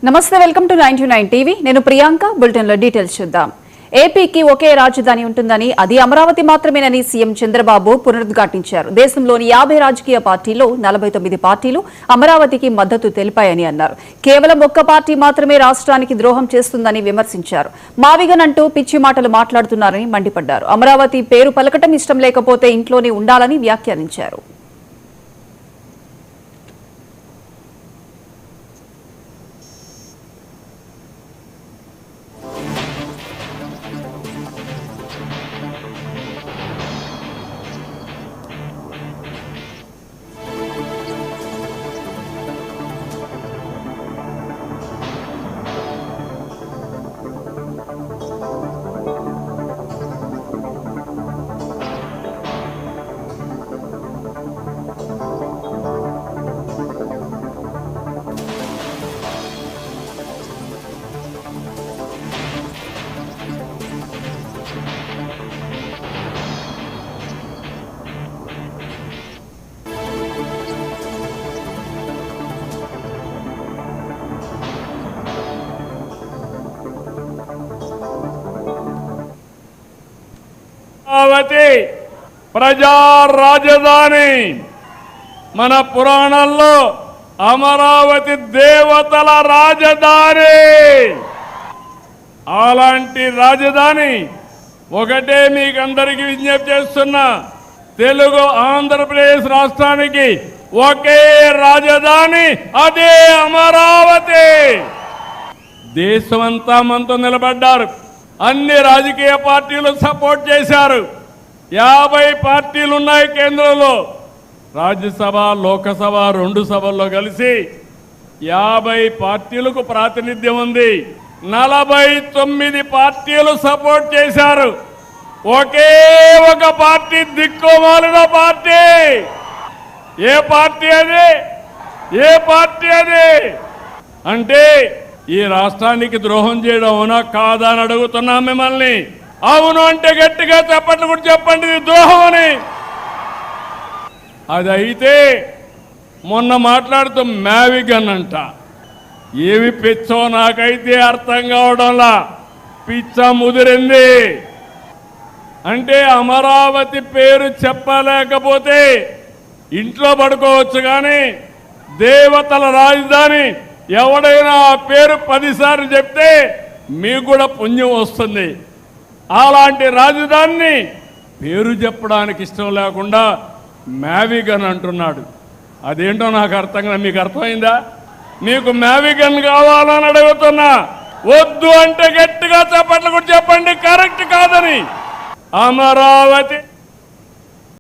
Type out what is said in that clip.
నమస్తే, welcome to 99 TV. నేను Priyanka. Bulletin లో డీటెయిల్స్ చూద్దాం. ఏపీకి ఒకే రాజధాని ఉంటుందని, అది అమరావతి మాత్రమేనని సీఎం చంద్రబాబు పునరుద్ఘాటించారు. దేశంలోని 50 రాజకీయ పార్టీలు 49 పార్టీలు అమరావతికి మద్దతు తెలిపాయని అన్నారు. కేవలం ఒక్క పార్టీ మాత్రమే రాష్ట్రానికి ద్రోహం చేస్తుందని విమర్శించారు. మావిగన్ అంటూ పిచ్చి మాటలు మాట్లాడుతున్నారని మండిపడ్డారు. అమరావతి పేరు పలకటం ఇష్టం లేకపోతే ఇంట్లోనే ఉండాలని వ్యాఖ్యానించారు. అమరావతి ప్రజా రాజధాని. మన పురాణాల్లో అమరావతి దేవతల రాజధాని. అలాంటి రాజధాని ఒకటే మీకు అందరికీ విజ్ఞప్తి చేస్తున్నా, తెలుగు ఆంధ్రప్రదేశ్ రాష్ట్రానికి ఒకే రాజధాని, అదే అమరావతి. దేశమంతా మనతో నిలబడ్డారు. అన్ని రాజకీయ పార్టీలు సపోర్ట్ చేశారు. 50 పార్టీలు ఉన్నాయి కేంద్రంలో. రాజ్యసభ, లోకసభ 2 సభల్లో కలిసి 50 పార్టీలకు ప్రాతినిధ్యం ఉంది. 49 పార్టీలు సపోర్ట్ చేశారు. ఒకే ఒక పార్టీ దిక్కుమాలిన పార్టీ. ఏ పార్టీ అది? ఏ పార్టీ అది? అంటే ఈ రాష్ట్రానికి ద్రోహం చేయడం అవునా కాదా అని అడుగుతున్నాం మిమ్మల్ని. అవును అంటే గట్టిగా చెప్పండి, కూడా చెప్పండి ఇది ద్రోహం అని. అది అయితే మొన్న మాట్లాడుతూ మ్యావిగన్ అంట. ఏమి పిచ్చో నాకైతే అర్థం కావడంలా. పిచ్చ ముదిరింది. అంటే అమరావతి పేరు చెప్పలేకపోతే ఇంట్లో పడుకోవచ్చు, కానీ దేవతల రాజధాని ఎవడైనా ఆ పేరు 10 సార్లు చెప్తే మీకు కూడా పుణ్యం వస్తుంది. అలాంటి రాజధానిని పేరు చెప్పడానికి ఇష్టం లేకుండా మ్యావిగన్ అంటున్నాడు. అదేంటో నాకు అర్థం కాదు. మీకు అర్థమైందా? మీకు మ్యావిగన్ కావాలని అడుగుతున్నా. వద్దు అంటే గట్టిగా చెప్పట్లు కూడా చెప్పండి కరెక్ట్ కాదని. అమరావతి